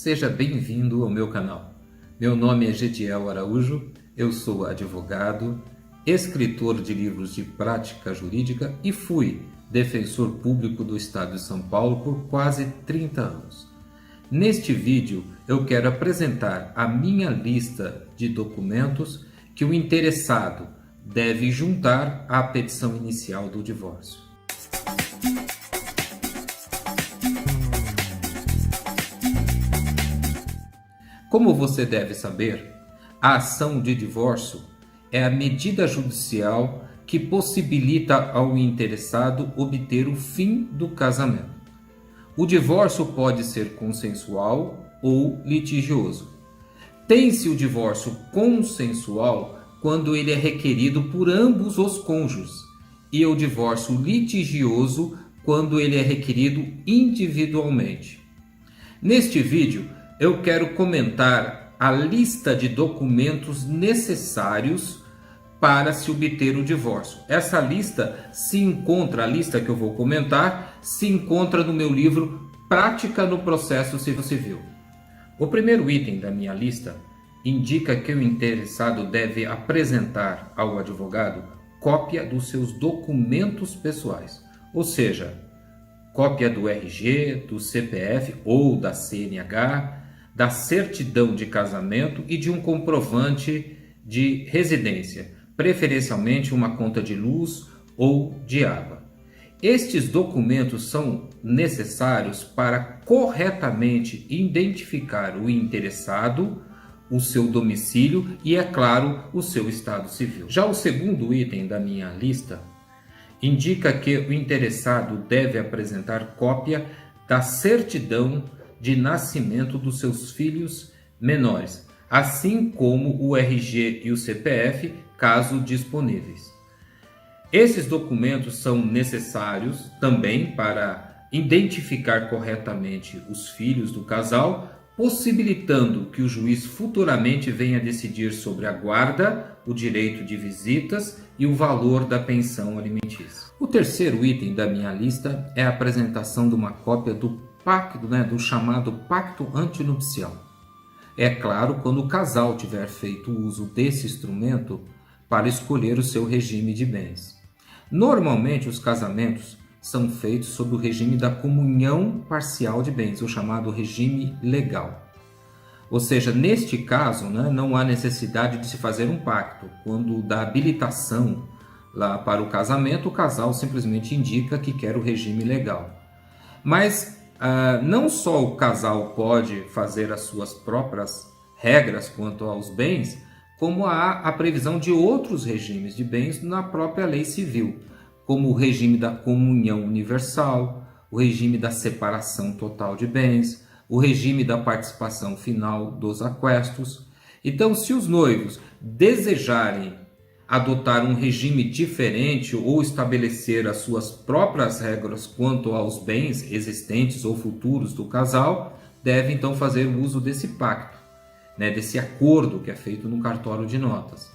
seja bem-vindo ao meu canal. Meu nome é Gediel Araújo, eu sou advogado, escritor de livros de prática jurídica e fui defensor público do Estado de São Paulo por quase 30 anos. Neste vídeo eu quero apresentar a minha lista de documentos que o interessado deve juntar à petição inicial do divórcio. Como você deve saber, a ação de divórcio é a medida judicial que possibilita ao interessado obter o fim do casamento. O divórcio pode ser consensual ou litigioso. Tem-se o divórcio consensual quando ele é requerido por ambos os cônjuges e o divórcio litigioso quando ele é requerido individualmente. Neste vídeo, eu quero comentar a lista de documentos necessários para se obter o divórcio. Essa lista a lista que eu vou comentar, se encontra no meu livro Prática no Processo Civil. O primeiro item da minha lista indica que o interessado deve apresentar ao advogado cópia dos seus documentos pessoais, ou seja, cópia do RG, do CPF ou da CNH, da certidão de casamento e de um comprovante de residência, preferencialmente uma conta de luz ou de água. Estes documentos são necessários para corretamente identificar o interessado, o seu domicílio e, é claro, o seu estado civil. Já o segundo item da minha lista indica que o interessado deve apresentar cópia da certidão de nascimento dos seus filhos menores, assim como o RG e o CPF, caso disponíveis. Esses documentos são necessários também para identificar corretamente os filhos do casal, possibilitando que o juiz futuramente venha decidir sobre a guarda, o direito de visitas e o valor da pensão alimentícia. O terceiro item da minha lista é a apresentação de uma cópia do pacto, do chamado pacto antinupcial. É claro, quando o casal tiver feito uso desse instrumento para escolher o seu regime de bens. Normalmente os casamentos são feitos sob o regime da comunhão parcial de bens, o chamado regime legal. Ou seja, neste caso, não há necessidade de se fazer um pacto. Quando dá habilitação lá para o casamento, o casal simplesmente indica que quer o regime legal. Mas não só o casal pode fazer as suas próprias regras quanto aos bens, como há a previsão de outros regimes de bens na própria lei civil, como o regime da comunhão universal, o regime da separação total de bens, o regime da participação final dos aquestos. Então, se os noivos desejarem adotar um regime diferente ou estabelecer as suas próprias regras quanto aos bens existentes ou futuros do casal, devem então fazer uso desse pacto, desse acordo que é feito no cartório de notas.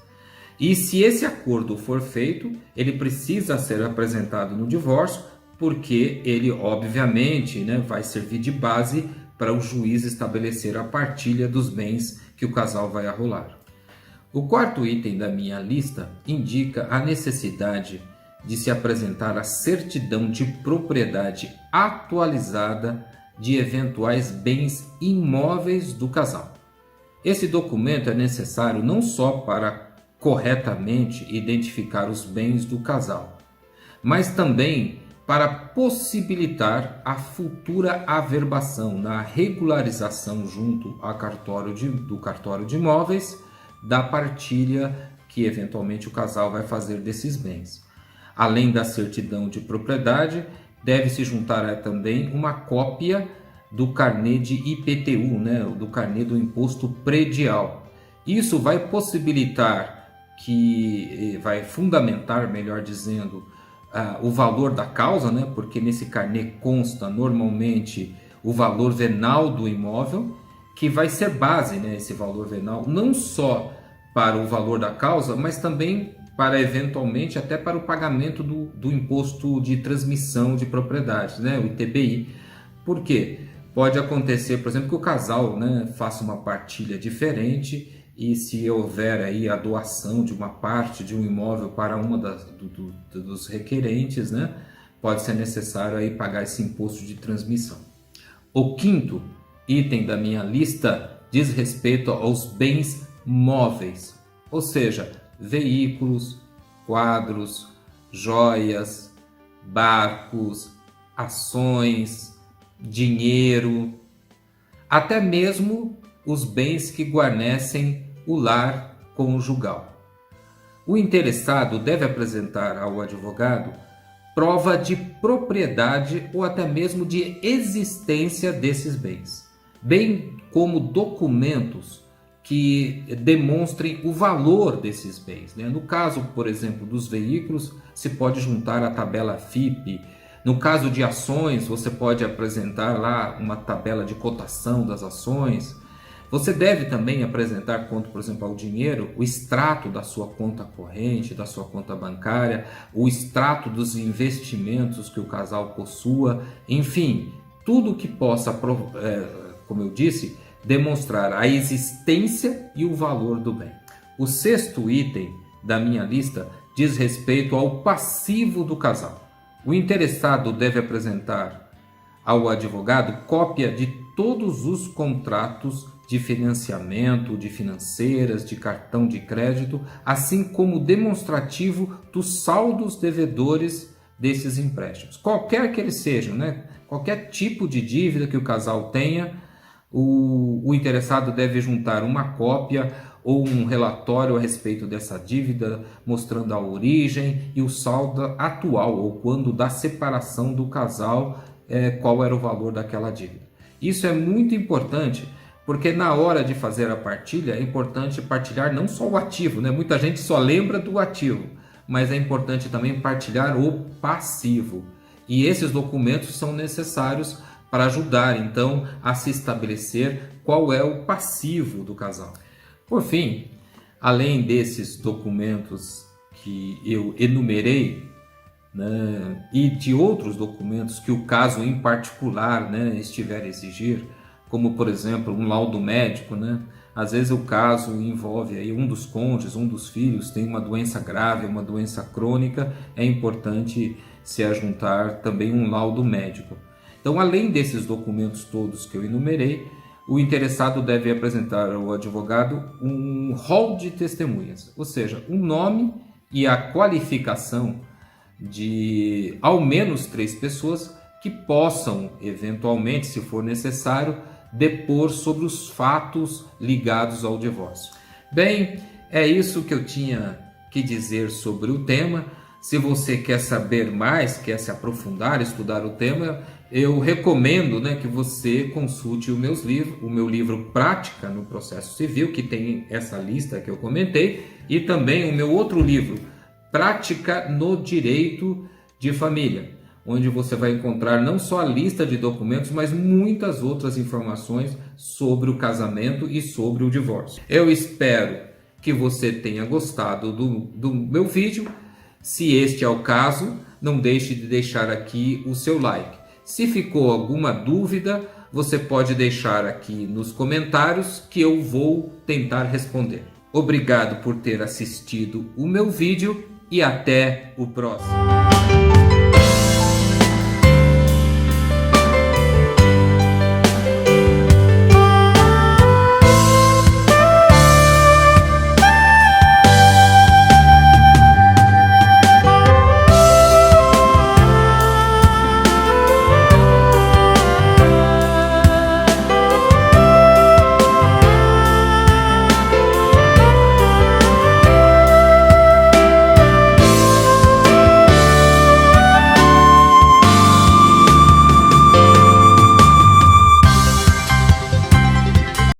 E se esse acordo for feito, ele precisa ser apresentado no divórcio, porque ele obviamente vai servir de base para o juiz estabelecer a partilha dos bens que o casal vai arrolar. O quarto item da minha lista indica a necessidade de se apresentar a certidão de propriedade atualizada de eventuais bens imóveis do casal. Esse documento é necessário não só para corretamente identificar os bens do casal, mas também para possibilitar a futura averbação na regularização junto ao do cartório de imóveis da partilha que eventualmente o casal vai fazer desses bens. Além da certidão de propriedade, deve-se juntar também uma cópia do carnê de IPTU, do carnê do imposto predial. Isso vai vai fundamentar, melhor dizendo, o valor da causa, porque nesse carnê consta normalmente o valor venal do imóvel, que vai ser base, esse valor venal, não só para o valor da causa, mas também para eventualmente até para o pagamento do imposto de transmissão de propriedades, o ITBI. Por quê? pode acontecer, por exemplo, que o casal, né, faça uma partilha diferente e se houver aí a doação de uma parte de um imóvel para uma dos requerentes, né, pode ser necessário aí pagar esse imposto de transmissão. O quinto item da minha lista diz respeito aos bens móveis, ou seja, veículos, quadros, joias, barcos, ações, dinheiro, até mesmo os bens que guarnecem o lar conjugal. O interessado deve apresentar ao advogado prova de propriedade ou até mesmo de existência desses bens, bem como documentos que demonstrem o valor desses bens, né? No caso, por exemplo, dos veículos, se pode juntar a tabela FIPE. No caso de ações, você pode apresentar lá uma tabela de cotação das ações. Você deve também apresentar, quanto, por exemplo, ao dinheiro, o extrato da sua conta corrente, da sua conta bancária, o extrato dos investimentos que o casal possua, enfim, tudo que possa, como eu disse, demonstrar a existência e o valor do bem. O sexto item da minha lista diz respeito ao passivo do casal. O interessado deve apresentar ao advogado cópia de todos os contratos de financiamento, de financeiras, de cartão de crédito, assim como demonstrativo dos saldos devedores desses empréstimos. Qualquer que eles sejam, né? Qualquer tipo de dívida que o casal tenha, o interessado deve juntar uma cópia ou um relatório a respeito dessa dívida, mostrando a origem e o saldo atual, ou quando da separação do casal, qual era o valor daquela dívida. Isso é muito importante, porque na hora de fazer a partilha é importante partilhar não só o ativo, né? Muita gente só lembra do ativo, mas é importante também partilhar o passivo. E esses documentos são necessários para ajudar então a se estabelecer qual é o passivo do casal. Por fim, além desses documentos que eu enumerei, né, e de outros documentos que o caso em particular, né, estiver a exigir, como por exemplo um laudo médico, né? Às vezes o caso envolve aí um dos cônjuges, um dos filhos tem uma doença grave, uma doença crônica, é importante se ajuntar também um laudo médico. Então, além desses documentos todos que eu enumerei, o interessado deve apresentar ao advogado um rol de testemunhas, ou seja, o nome e a qualificação de ao menos 3 pessoas que possam, eventualmente, se for necessário, depor sobre os fatos ligados ao divórcio. Bem, é isso que eu tinha que dizer sobre o tema. Se você quer saber mais, quer se aprofundar, estudar o tema, eu recomendo, né, que você consulte o meu livro Prática no Processo Civil, que tem essa lista que eu comentei, e também o meu outro livro, Prática no Direito de Família, onde você vai encontrar não só a lista de documentos, mas muitas outras informações sobre o casamento e sobre o divórcio. Eu espero que você tenha gostado do meu vídeo. Se este é o caso, não deixe de deixar aqui o seu like. Se ficou alguma dúvida, você pode deixar aqui nos comentários que eu vou tentar responder. Obrigado por ter assistido o meu vídeo e até o próximo.